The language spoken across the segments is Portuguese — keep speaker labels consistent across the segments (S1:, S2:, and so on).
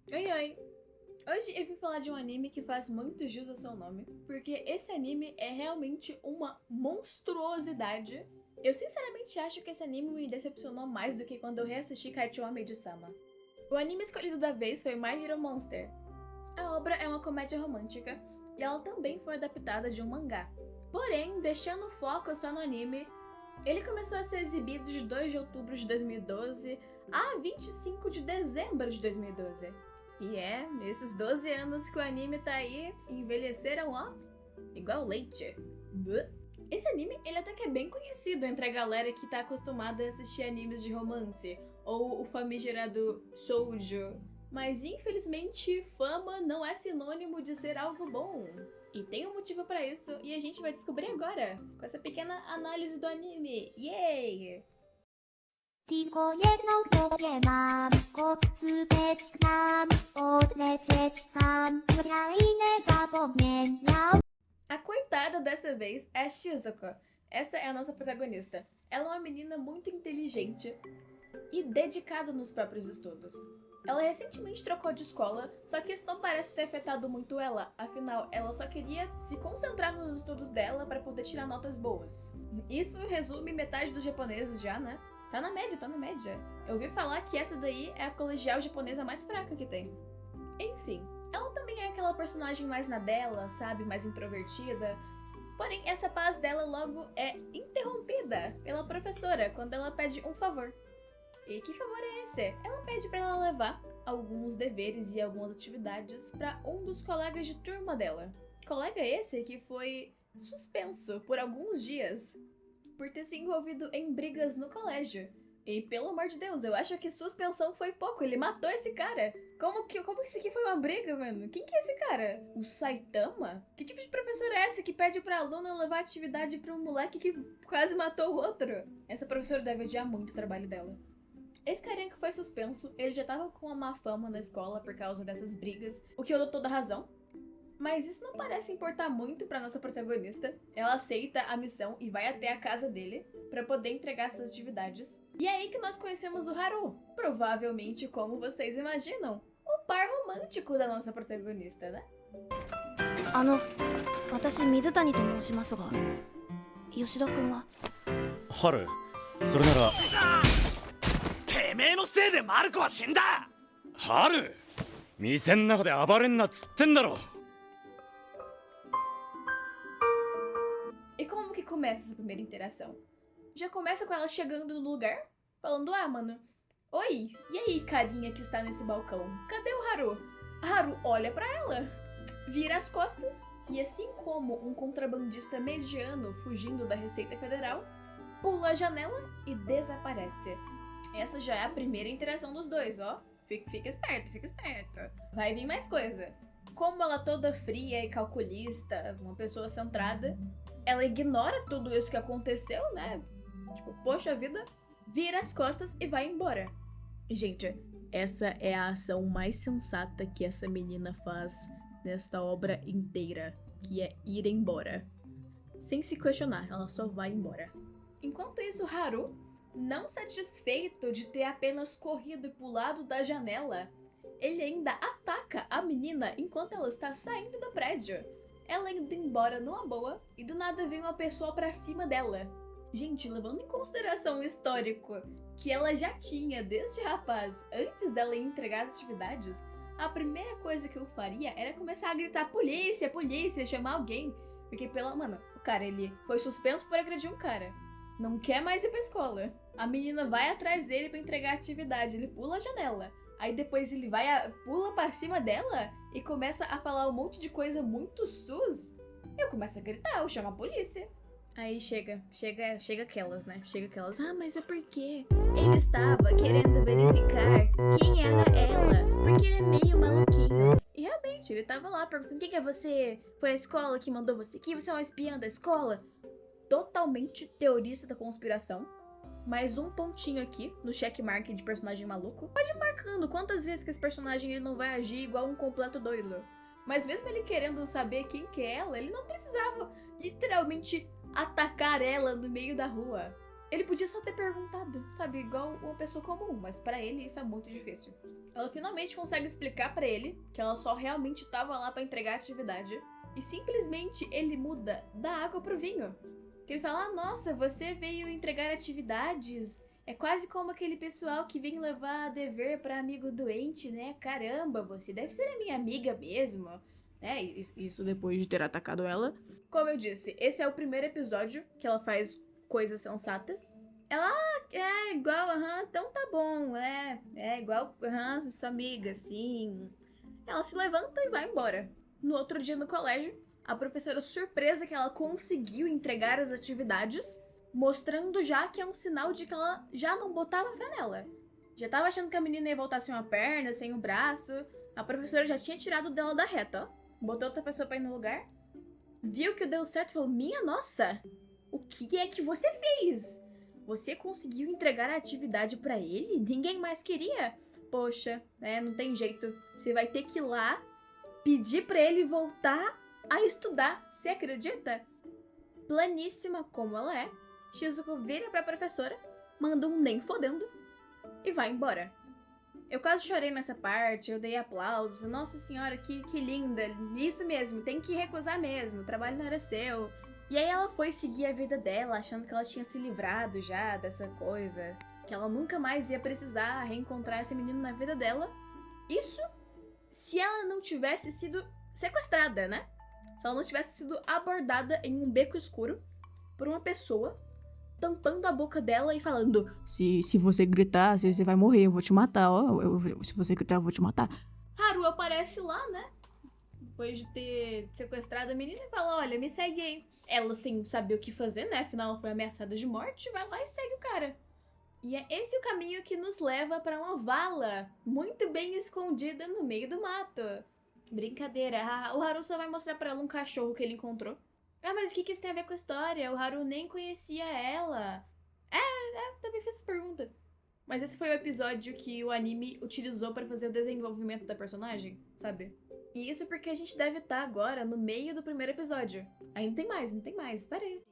S1: Oi, oi! Hoje eu vim falar de um anime que faz muito jus ao seu nome, porque esse anime é realmente uma monstruosidade. Eu sinceramente acho que esse anime me decepcionou mais do que quando eu reassisti Kaichou Maid-sama. O anime escolhido da vez foi My Hero Monster. A obra é uma comédia romântica e ela também foi adaptada de um mangá. Porém, deixando o foco só no anime, ele começou a ser exibido de 2 de outubro de 2012 a 25 de dezembro de 2012. E nesses 12 anos que o anime tá aí, envelheceram, ó, igual leite. Buh. Esse anime, ele até que é bem conhecido entre a galera que tá acostumada a assistir animes de romance, ou o famigerado shoujo. Mas infelizmente, fama não é sinônimo de ser algo bom. E tem um motivo pra isso, e a gente vai descobrir agora, com essa pequena análise do anime. Yay! A coitada dessa vez é a Shizuko. Essa é a nossa protagonista. Ela é uma menina muito inteligente e dedicada nos próprios estudos. Ela recentemente trocou de escola, só que isso não parece ter afetado muito ela, afinal, ela só queria se concentrar nos estudos dela para poder tirar notas boas. Isso resume metade dos japoneses já, né? Tá na média, tá na média. Eu ouvi falar que essa daí é a colegial japonesa mais fraca que tem. Enfim, ela também é aquela personagem mais na dela, sabe? Mais introvertida. Porém, essa paz dela logo é interrompida pela professora quando ela pede um favor. E que favor é esse? Ela pede para ela levar alguns deveres e algumas atividades para um dos colegas de turma dela. Colega esse que foi suspenso por alguns dias por ter se envolvido em brigas no colégio. E pelo amor de Deus, eu acho que suspensão foi pouco, ele matou esse cara. Como isso aqui foi uma briga, mano? Quem que é esse cara? O Saitama? Que tipo de professor é esse que pede pra aluna levar atividade pra um moleque que quase matou o outro? Essa professora deve odiar muito o trabalho dela. Esse carinha que foi suspenso, ele já tava com uma má fama na escola por causa dessas brigas, o que eu dou toda razão. Mas isso não parece importar muito pra nossa protagonista. Ela aceita a missão e vai até a casa dele pra poder entregar essas atividades. E é aí que nós conhecemos o Haru. Provavelmente, como vocês imaginam, o par romântico da nossa protagonista, né?
S2: 春、それなら
S3: てめえのせいでマルコは死んだ。
S2: 春、店ん中で暴れんなっつってんだろ。
S1: E como que começa essa primeira interação? Já começa com ela chegando no lugar, falando: ah, mano, oi, e aí, carinha que está nesse balcão? Cadê o Haru? Haru olha pra ela, vira as costas, e assim como um contrabandista mediano fugindo da Receita Federal, pula a janela e desaparece. Essa já é a primeira interação dos dois, ó. Fica esperto, fica esperto. Vai vir mais coisa. Como ela toda fria e calculista, uma pessoa centrada, ela ignora tudo isso que aconteceu, né? Tipo, poxa vida, vira as costas e vai embora. Gente, essa é a ação mais sensata que essa menina faz nesta obra inteira, que é ir embora. Sem se questionar, ela só vai embora. Enquanto isso, Haru, não satisfeito de ter apenas corrido e pulado da janela, ele ainda ataca a menina enquanto ela está saindo do prédio. Ela indo embora numa boa e do nada vem uma pessoa pra cima dela. Gente, levando em consideração o histórico que ela já tinha deste rapaz antes dela entregar as atividades, a primeira coisa que eu faria era começar a gritar polícia, polícia, chamar alguém. Porque, mano, o cara, ele foi suspenso por agredir um cara. Não quer mais ir pra escola. A menina vai atrás dele pra entregar a atividade, ele pula a janela. Aí depois ele pula pra cima dela e começa a falar um monte de coisa muito sus. Eu começo a gritar, eu chamo a polícia. Aí chega aquelas, né? Chega aquelas, ah, mas é porque ele estava querendo verificar quem era ela, porque ele é meio maluquinho. E realmente, ele tava lá perguntando, quem que é você? Foi a escola que mandou você aqui? Você é uma espiã da escola? Totalmente teorista da conspiração. Mais um pontinho aqui no checkmark de personagem maluco. Pode ir marcando quantas vezes que esse personagem ele não vai agir igual um completo doido. Mas mesmo ele querendo saber quem que é ela, ele não precisava literalmente atacar ela no meio da rua. Ele podia só ter perguntado, sabe? Igual uma pessoa comum, mas pra ele isso é muito difícil. Ela finalmente consegue explicar pra ele que ela só realmente tava lá pra entregar a atividade. E simplesmente ele muda da água pro vinho. Que ele fala, nossa, você veio entregar atividades. É quase como aquele pessoal que vem levar dever pra amigo doente, né? Caramba, você deve ser a minha amiga mesmo. Né? Isso depois de ter atacado ela. Como eu disse, esse é o primeiro episódio que ela faz coisas sensatas. Ela, é igual, então tá bom, é igual, sua amiga, sim. Ela se levanta e vai embora. No outro dia no colégio, a professora surpresa que ela conseguiu entregar as atividades, mostrando já que é um sinal de que ela já não botava fé nela. Já tava achando que a menina ia voltar sem uma perna, sem um braço. A professora já tinha tirado dela da reta, ó. Botou outra pessoa pra ir no lugar. Viu que deu certo e falou, minha nossa, o que é que você fez? Você conseguiu entregar a atividade pra ele? Ninguém mais queria? Poxa, não tem jeito. Você vai ter que ir lá, pedir pra ele voltar a estudar. Você acredita? Planíssima como ela é, Shizuko vira pra professora, manda um nem fodendo e vai embora. Eu quase chorei nessa parte, eu dei aplausos. Nossa senhora, que linda. Isso mesmo, tem que recusar mesmo, o trabalho não era seu. E aí ela foi seguir a vida dela, achando que ela tinha se livrado já dessa coisa. Que ela nunca mais ia precisar reencontrar esse menino na vida dela. Isso se ela não tivesse sido sequestrada, né? Se ela não tivesse sido abordada em um beco escuro por uma pessoa tampando a boca dela e falando, se você gritar, você vai morrer, eu vou te matar, ó. Se você gritar, eu vou te matar. Haru aparece lá, né? Depois de ter sequestrado a menina e fala, olha, me segue aí. Ela, sem saber o que fazer, né? Afinal, ela foi ameaçada de morte, vai lá e segue o cara. E é esse o caminho que nos leva pra uma vala muito bem escondida no meio do mato. Brincadeira, o Haru só vai mostrar pra ela um cachorro que ele encontrou. Ah, mas o que isso tem a ver com a história? O Haru nem conhecia ela. Também fiz essa pergunta. Mas esse foi o episódio que o anime utilizou pra fazer o desenvolvimento da personagem, sabe? E isso porque a gente deve estar agora no meio do primeiro episódio. Ainda tem mais, não tem mais, espera aí.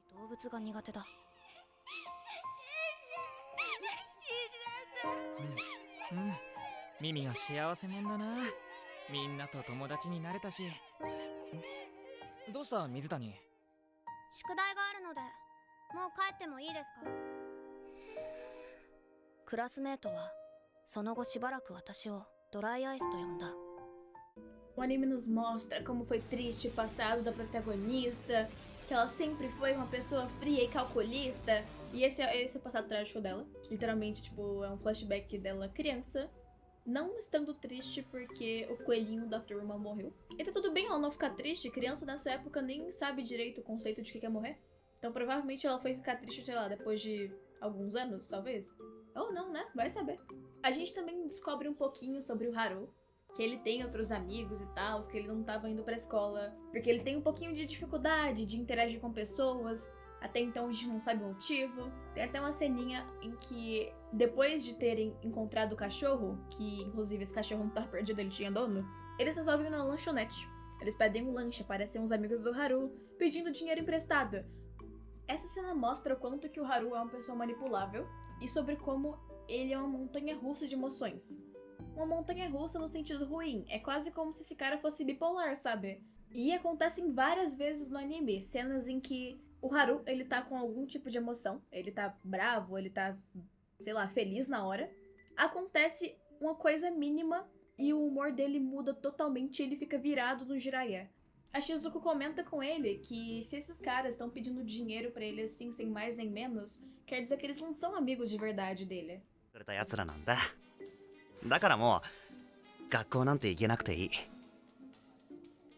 S4: ミミが幸せ者だな。みんなと友達になれたし。どうした水谷？
S5: 宿題があるのでもう帰ってもいいですか？クラスメートはその後しばらく私をドライアイスと呼んだ。
S1: O anime nos mostra como foi triste o passado da protagonista, que ela sempre foi uma pessoa fria e calculista. E esse é o passado trágico dela. Literalmente, tipo, é um flashback dela criança, não estando triste porque o coelhinho da turma morreu. E tá tudo bem ela não ficar triste, criança nessa época nem sabe direito o conceito de que é morrer. Então provavelmente ela foi ficar triste, sei lá, depois de alguns anos, talvez. Ou não, né? Vai saber. A gente também descobre um pouquinho sobre o Haru, que ele tem outros amigos e tal, que ele não tava indo pra escola, porque ele tem um pouquinho de dificuldade de interagir com pessoas. Até então a gente não sabe o motivo. Tem até uma ceninha em que, depois de terem encontrado o cachorro, que inclusive esse cachorro não tava perdido, ele tinha dono, eles resolvem ir na lanchonete. Eles pedem um lanche, aparecem uns amigos do Haru pedindo dinheiro emprestado. Essa cena mostra o quanto que o Haru é uma pessoa manipulável e sobre como ele é uma montanha-russa de emoções. Uma montanha-russa no sentido ruim, é quase como se esse cara fosse bipolar, sabe? E acontecem várias vezes no anime, cenas em que o Haru, ele tá com algum tipo de emoção, ele tá bravo, ele tá, sei lá, feliz na hora. Acontece uma coisa mínima e o humor dele muda totalmente e ele fica virado no Jiraiya. A Shizuko comenta com ele que se esses caras estão pedindo dinheiro pra ele assim, sem mais nem menos, quer dizer que eles não são amigos de verdade dele.
S3: くれた奴らなんだ。だからもう学校なんて行けなくていい。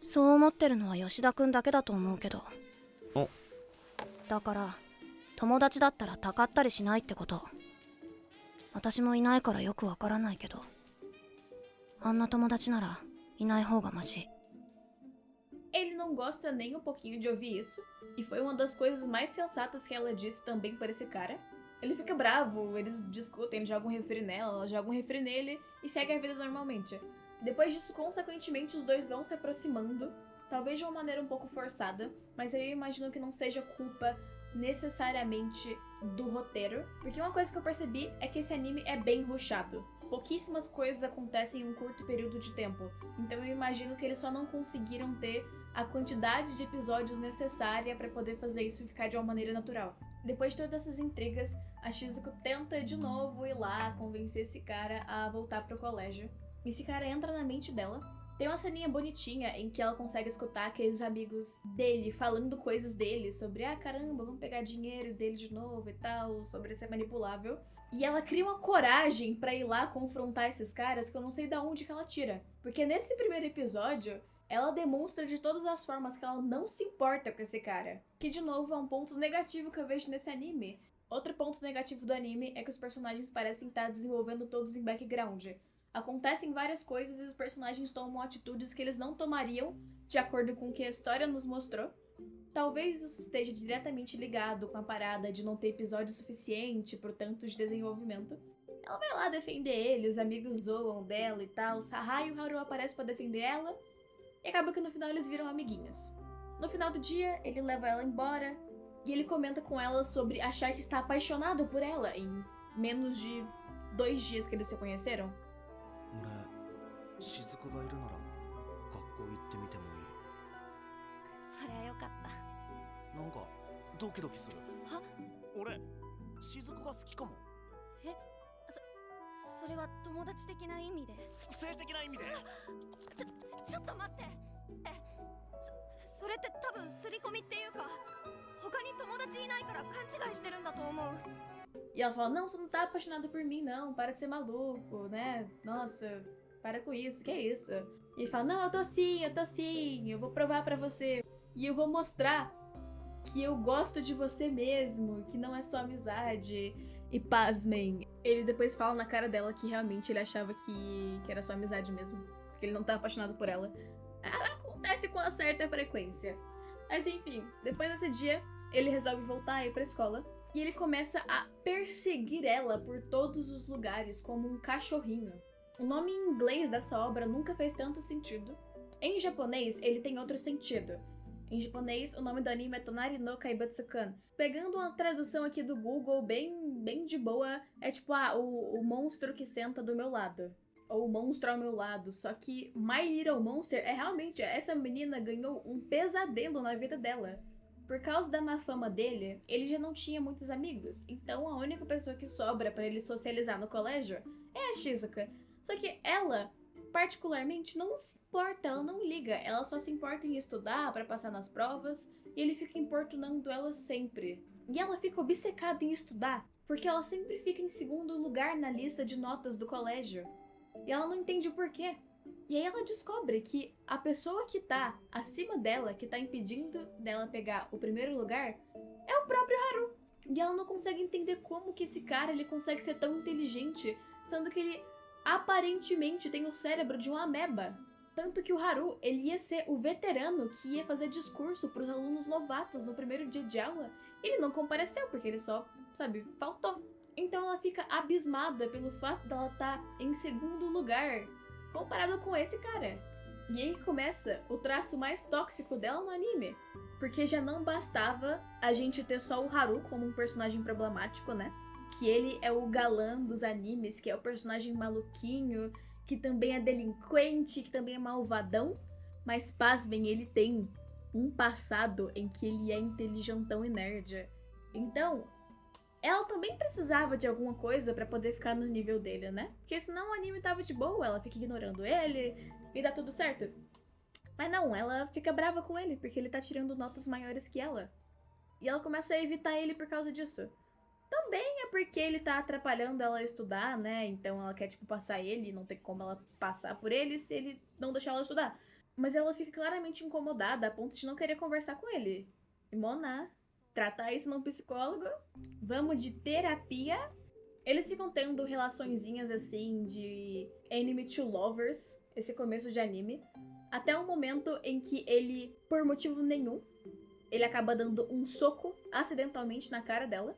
S5: そう思ってるのは吉田くんだけだと思うけど。
S3: お。
S5: だから友達だったらたかったりしないってこと。私もいないからよくわからないけど、あんな友達ならいない方がマシ。
S1: Ele não gosta nem um pouquinho de ouvir isso, e foi uma das coisas mais sensatas que ela disse também para esse cara. Ele fica bravo, eles discutem, ele joga um refri nela, ela joga um refri nele e segue a vida normalmente. Depois disso, consequentemente, os dois vão se aproximando, talvez de uma maneira um pouco forçada, mas eu imagino que não seja culpa necessariamente do roteiro, porque uma coisa que eu percebi é que esse anime é bem rushado. pouquíssimas coisas acontecem em um curto período de tempo. Então eu imagino que eles só não conseguiram ter a quantidade de episódios necessária pra poder fazer isso ficar de uma maneira natural. Depois de todas essas intrigas, a Shizuko tenta de novo ir lá convencer esse cara a voltar pro colégio. Esse cara entra na mente dela. Tem uma ceninha bonitinha em que ela consegue escutar aqueles amigos dele falando coisas dele sobre caramba, vamos pegar dinheiro dele de novo e tal, sobre ser manipulável. E ela cria uma coragem pra ir lá confrontar esses caras que eu não sei de onde que ela tira. Porque nesse primeiro episódio, ela demonstra de todas as formas que ela não se importa com esse cara. Que de novo é um ponto negativo que eu vejo nesse anime. Outro ponto negativo do anime é que os personagens parecem estar desenvolvendo todos em background. Acontecem várias coisas e os personagens tomam atitudes que eles não tomariam, de acordo com o que a história nos mostrou. Talvez isso esteja diretamente ligado com a parada de não ter episódio suficiente pro tanto de desenvolvimento. Ela vai lá defender ele, os amigos zoam dela e tal, Saha e o Haru aparecem pra defender ela, e acaba que no final eles viram amiguinhos. No final do dia, ele leva ela embora, e ele comenta com ela sobre achar que está apaixonado por ela em menos de 2 dias que eles se conheceram.
S3: 俺雫がいるなら学校行ってみてもいい。
S5: そりゃよかった。
S3: なんかドキドキする。
S5: は？
S3: 俺雫が好きかも。
S5: それは友達的な意味で。
S3: 性的な意味で。
S5: ちょっと待って。それって多分刷り込みっていうか、他に友達いないから勘違いしてるんだと思う。
S1: E ela fala, não, você não tá apaixonado por mim, não, para de ser maluco, né? Nossa, para com isso, que é isso? E ele fala, não, eu tô sim, eu vou provar pra você. E eu vou mostrar que eu gosto de você mesmo, que não é só amizade. E pasmem, ele depois fala na cara dela que realmente ele achava que era só amizade mesmo, que ele não tá apaixonado por ela. Acontece com uma certa frequência. Mas enfim, depois desse dia, ele resolve voltar a ir pra escola. E ele começa a perseguir ela por todos os lugares, como um cachorrinho. O nome em inglês dessa obra nunca fez tanto sentido. Em japonês, ele tem outro sentido. Em japonês, o nome do anime é Tonari no Kaibutsu-kan. Pegando uma tradução aqui do Google, bem de boa, é tipo, o monstro que senta do meu lado. Ou o monstro ao meu lado. Só que My Little Monster é realmente, essa menina ganhou um pesadelo na vida dela. Por causa da má fama dele, ele já não tinha muitos amigos, então a única pessoa que sobra pra ele socializar no colégio é a Shizuka. Só que ela, particularmente, não se importa, ela não liga, ela só se importa em estudar pra passar nas provas, e ele fica importunando ela sempre. E ela fica obcecada em estudar, porque ela sempre fica em segundo lugar na lista de notas do colégio. E ela não entende o porquê. E aí ela descobre que a pessoa que tá acima dela, que tá impedindo dela pegar o primeiro lugar, é o próprio Haru. E ela não consegue entender como que esse cara ele consegue ser tão inteligente, sendo que ele aparentemente tem o cérebro de uma ameba. Tanto que o Haru, ele ia ser o veterano que ia fazer discurso pros alunos novatos no primeiro dia de aula. E ele não compareceu, porque ele só, faltou. Então ela fica abismada pelo fato dela estar em segundo lugar, comparado com esse cara. E aí começa o traço mais tóxico dela no anime. Porque já não bastava a gente ter só o Haru como um personagem problemático, né? Que ele é o galã dos animes, que é o personagem maluquinho, que também é delinquente, que também é malvadão. Mas pasmem, ele tem um passado em que ele é inteligentão e nerd. Então, ela também precisava de alguma coisa pra poder ficar no nível dele, né? Porque senão o anime tava de boa, ela fica ignorando ele e dá tudo certo. Mas não, ela fica brava com ele porque ele tá tirando notas maiores que ela. E ela começa a evitar ele por causa disso. Também é porque ele tá atrapalhando ela a estudar, né? Então ela quer, passar ele, não tem como ela passar por ele se ele não deixar ela estudar. Mas ela fica claramente incomodada a ponto de não querer conversar com ele. E Mona, tratar isso num psicólogo, vamos de terapia. Eles ficam tendo relaçõezinhas assim de enemy to lovers, esse começo de anime, até o momento em que ele, por motivo nenhum, ele acaba dando um soco acidentalmente na cara dela.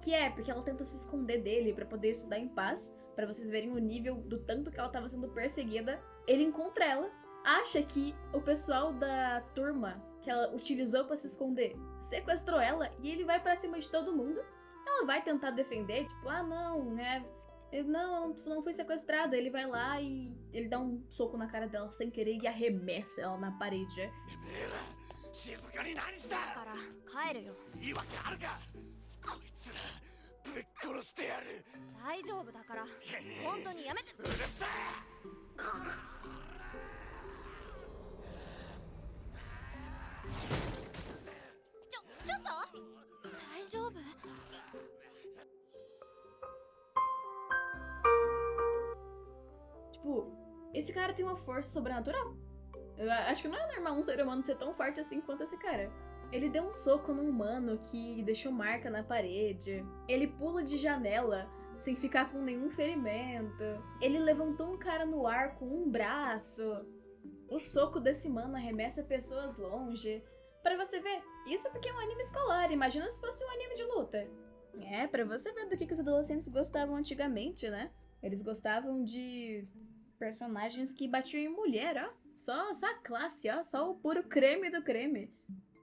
S1: Que é porque ela tenta se esconder dele pra poder estudar em paz, pra vocês verem o nível do tanto que ela tava sendo perseguida. Ele encontra ela, acha que o pessoal da turma que ela utilizou pra se esconder sequestrou ela, e ele vai pra cima de todo mundo. Ela vai tentar defender, não, né? Ele, não fui sequestrada. Ele vai lá e ele dá um soco na cara dela sem querer e arremessa ela na parede.
S2: 静かに何し
S5: だ
S2: た
S5: から帰るよ。
S2: 言い訳あるかこいつらぶっ殺してやる
S5: 大丈夫だから本当にやめて。
S2: うるせ
S5: ちょっと大丈夫？
S1: Tipo, esse cara tem uma força sobrenatural. Eu acho que não é normal um ser humano ser tão forte assim quanto esse cara. Ele deu um soco num humano que deixou marca na parede. Ele pula de janela sem ficar com nenhum ferimento. Ele levantou um cara no ar com um braço. O soco desse mano arremessa pessoas longe. Pra você ver, isso porque é um anime escolar. Imagina se fosse um anime de luta. É, pra você ver do que os adolescentes gostavam antigamente, né? Eles gostavam de personagens que batiam em mulher, ó. Só a classe, ó. Só o puro creme do creme.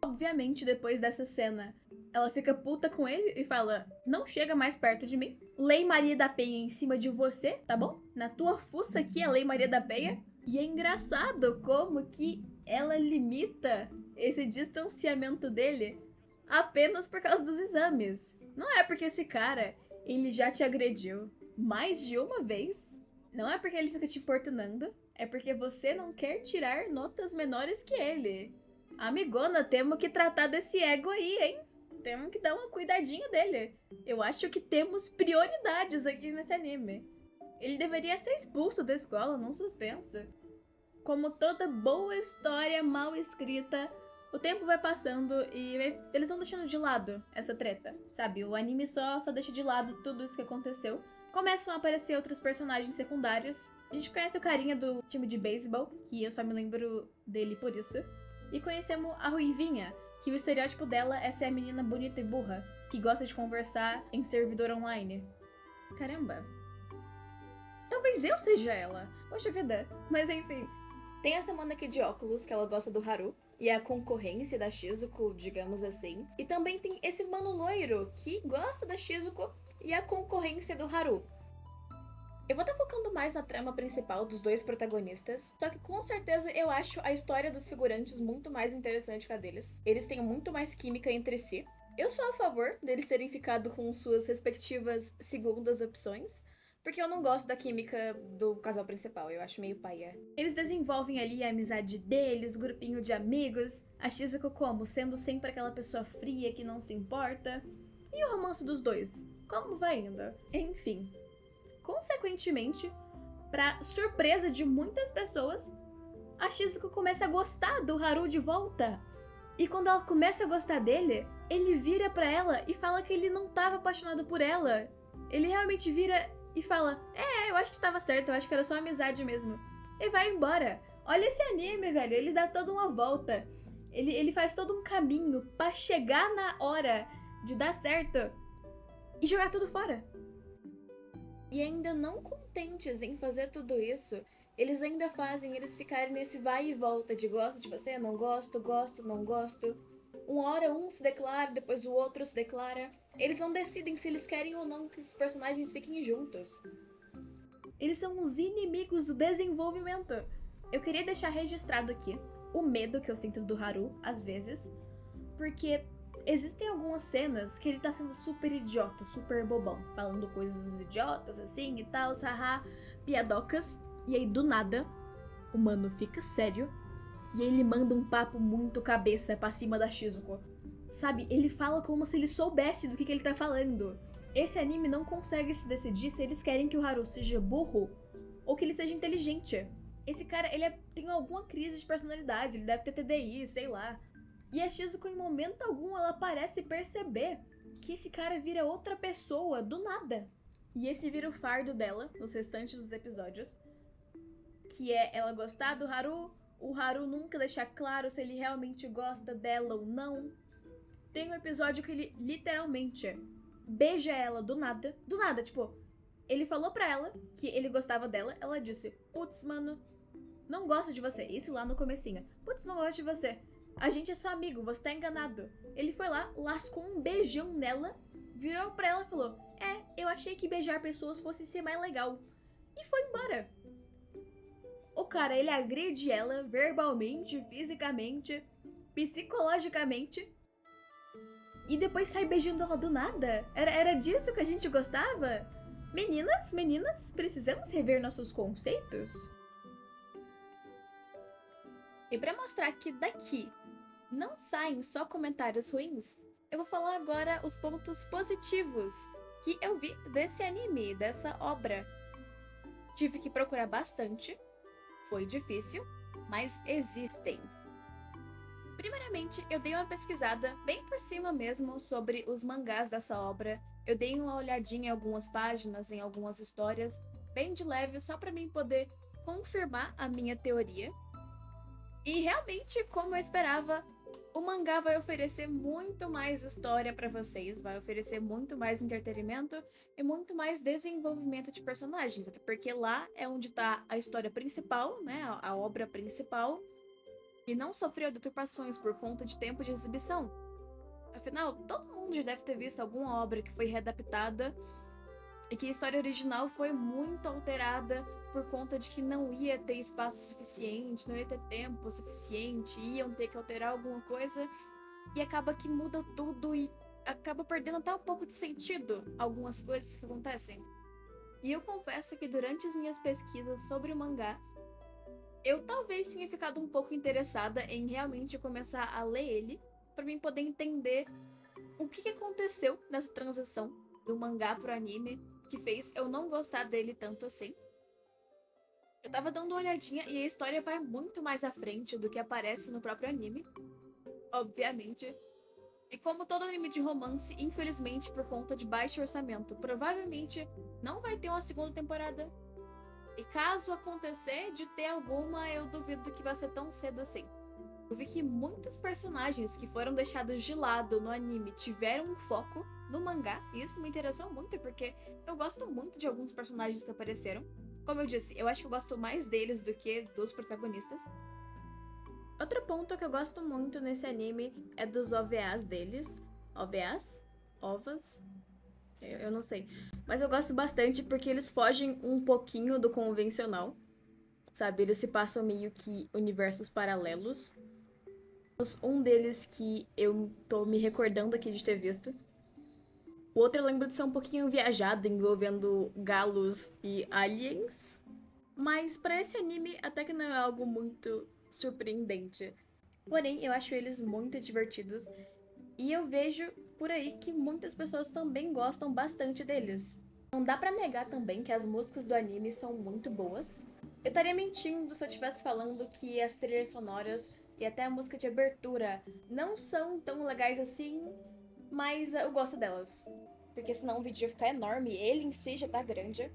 S1: Obviamente, depois dessa cena, ela fica puta com ele e fala: não chega mais perto de mim. Lei Maria da Penha em cima de você, tá bom? Na tua fuça aqui é a Lei Maria da Penha. E é engraçado como que ela limita esse distanciamento dele apenas por causa dos exames. Não é porque esse cara, ele já te agrediu mais de uma vez. Não é porque ele fica te importunando. É porque você não quer tirar notas menores que ele. Amigona, temos que tratar desse ego aí, hein? Temos que dar uma cuidadinha dele. Eu acho que temos prioridades aqui nesse anime. Ele deveria ser expulso da escola, não suspenso. Como toda boa história mal escrita, o tempo vai passando e eles vão deixando de lado essa treta, sabe? O anime só deixa de lado tudo isso que aconteceu. Começam a aparecer outros personagens secundários. A gente conhece o carinha do time de beisebol, que eu só me lembro dele por isso. E conhecemos a Ruivinha, que o estereótipo dela é ser a menina bonita e burra, que gosta de conversar em servidor online. Caramba. Talvez eu seja ela. Poxa vida. Mas enfim. Tem essa mana aqui de óculos, que ela gosta do Haru, e é a concorrência da Shizuko, digamos assim. E também tem esse mano loiro, que gosta da Shizuko, e é a concorrência do Haru. Eu vou estar focando mais na trama principal dos dois protagonistas, só que com certeza eu acho a história dos figurantes muito mais interessante que a deles. Eles têm muito mais química entre si. Eu sou a favor deles terem ficado com suas respectivas segundas opções, porque eu não gosto da química do casal principal, eu acho meio paia. Eles desenvolvem ali a amizade deles, grupinho de amigos, a Shizuko como sendo sempre aquela pessoa fria que não se importa. E o romance dos dois? Como vai indo? Enfim. Consequentemente, pra surpresa de muitas pessoas, a Shizuko começa a gostar do Haru de volta. E quando ela começa a gostar dele, ele vira pra ela e fala que ele não tava apaixonado por ela. Ele realmente vira e fala: eu acho que estava certo, eu acho que era só amizade mesmo. E vai embora. Olha esse anime, velho, ele dá toda uma volta. Ele faz todo um caminho pra chegar na hora de dar certo e jogar tudo fora. E ainda não contentes em fazer tudo isso, eles ainda fazem eles ficarem nesse vai e volta de gosto de você, não gosto, gosto, não gosto. Uma hora um se declara, depois o outro se declara. Eles não decidem se eles querem ou não que esses personagens fiquem juntos. Eles são os inimigos do desenvolvimento. Eu queria deixar registrado aqui o medo que eu sinto do Haru, às vezes, porque existem algumas cenas que ele tá sendo super idiota, super bobão, falando coisas idiotas assim e tal, haha, piadocas, e aí do nada o mano fica sério e aí ele manda um papo muito cabeça pra cima da Shizuko. Sabe, ele fala como se ele soubesse do que ele tá falando. Esse anime não consegue se decidir se eles querem que o Haru seja burro ou que ele seja inteligente. Esse cara, tem alguma crise de personalidade, ele deve ter TDI, sei lá. E a Shizuko, em momento algum, ela parece perceber que esse cara vira outra pessoa, do nada. E esse vira o fardo dela, nos restantes dos episódios, que é ela gostar do Haru, o Haru nunca deixar claro se ele realmente gosta dela ou não. Tem um episódio que ele, literalmente, beija ela do nada, tipo, ele falou pra ela que ele gostava dela, ela disse: putz, mano, não gosto de você, isso lá no comecinho, putz, não gosto de você. A gente é só amigo, você tá enganado. Ele foi lá, lascou um beijão nela, virou pra ela e falou: Eu achei que beijar pessoas fosse ser mais legal. E foi embora. O cara, ele agride ela verbalmente, fisicamente, psicologicamente. E depois sai beijando ela do nada. Era disso que a gente gostava? Meninas, precisamos rever nossos conceitos? E pra mostrar que daqui não saem só comentários ruins, eu vou falar agora os pontos positivos que eu vi desse anime, dessa obra. Tive que procurar bastante, foi difícil, mas existem. Primeiramente, eu dei uma pesquisada bem por cima mesmo sobre os mangás dessa obra. Eu dei uma olhadinha em algumas páginas, em algumas histórias, bem de leve, só pra mim poder confirmar a minha teoria. E realmente, como eu esperava, o mangá vai oferecer muito mais história pra vocês, vai oferecer muito mais entretenimento e muito mais desenvolvimento de personagens, até porque lá é onde tá a história principal, né, a obra principal, e não sofreu deturpações por conta de tempo de exibição. Afinal, todo mundo já deve ter visto alguma obra que foi readaptada e que a história original foi muito alterada por conta de que não ia ter espaço suficiente, não ia ter tempo suficiente, iam ter que alterar alguma coisa e acaba que muda tudo e acaba perdendo até um pouco de sentido algumas coisas que acontecem. E eu confesso que durante as minhas pesquisas sobre o mangá, eu talvez tenha ficado um pouco interessada em realmente começar a ler ele, para mim poder entender o que aconteceu nessa transição do mangá pro anime, que fez eu não gostar dele tanto assim. Eu tava dando uma olhadinha e a história vai muito mais à frente do que aparece no próprio anime, obviamente. E como todo anime de romance, infelizmente por conta de baixo orçamento, provavelmente não vai ter uma segunda temporada. E caso acontecer de ter alguma, eu duvido que vai ser tão cedo assim. Eu vi que muitos personagens que foram deixados de lado no anime tiveram um foco no mangá, e isso me interessou muito, porque eu gosto muito de alguns personagens que apareceram. Como eu disse, eu acho que eu gosto mais deles do que dos protagonistas. Outro ponto que eu gosto muito nesse anime é dos OVAs deles. OVAs? OVAs? Eu não sei. Mas eu gosto bastante porque eles fogem um pouquinho do convencional. Sabe, eles se passam meio que universos paralelos. Um deles que eu tô me recordando aqui de ter visto. O outro eu lembro de ser um pouquinho viajado, envolvendo galos e aliens. Mas pra esse anime até que não é algo muito surpreendente. Porém, eu acho eles muito divertidos. E eu vejo por aí que muitas pessoas também gostam bastante deles. Não dá pra negar também que as músicas do anime são muito boas. Eu estaria mentindo se eu estivesse falando que as trilhas sonoras e até a música de abertura não são tão legais assim, mas eu gosto delas. Porque senão o vídeo ia ficar enorme, ele em si já tá grande.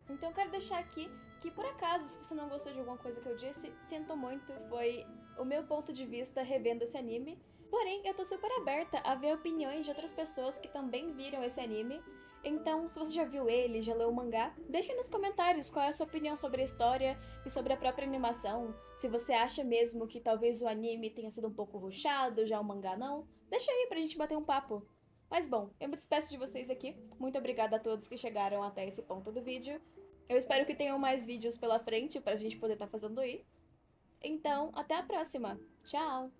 S1: Então eu quero deixar aqui que, por acaso, se você não gostou de alguma coisa que eu disse, sinto muito, foi o meu ponto de vista revendo esse anime. Porém, eu tô super aberta a ver opiniões de outras pessoas que também viram esse anime. Então, se você já viu ele, já leu o mangá, deixa nos comentários qual é a sua opinião sobre a história e sobre a própria animação. Se você acha mesmo que talvez o anime tenha sido um pouco rushado, já o mangá não. Deixa aí pra gente bater um papo. Mas bom, eu me despeço de vocês aqui. Muito obrigada a todos que chegaram até esse ponto do vídeo. Eu espero que tenham mais vídeos pela frente pra gente poder estar fazendo aí. Então, até a próxima. Tchau!